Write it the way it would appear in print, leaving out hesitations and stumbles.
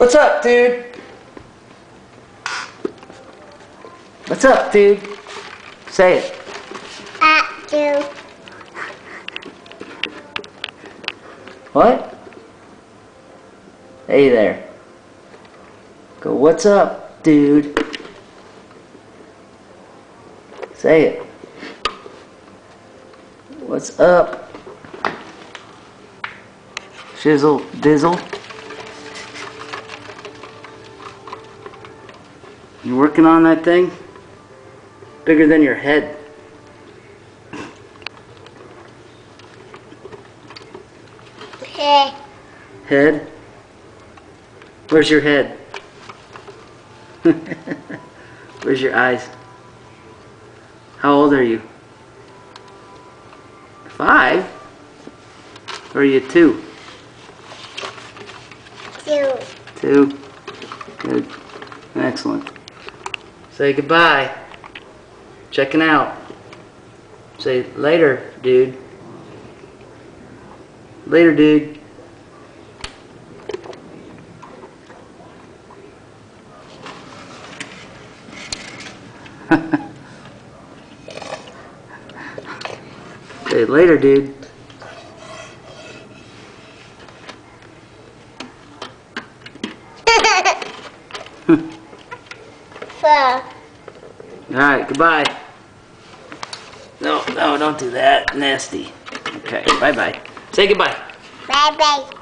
What's up, dude? What's up, dude? Say it. Dude. What? Hey there. Go, what's up, dude? Say it. What's up? Shizzle, dizzle. You working on that thing? Bigger than your head. Hey. Head? Where's your head? Where's your eyes? How old are you? 5? Or are you 2? 2. 2? Good. Excellent. Say goodbye. Checking out. Say later, dude. Later, dude. Say later, dude. Alright, goodbye. No, don't do that. Nasty. Okay, bye-bye. Say goodbye. Bye-bye.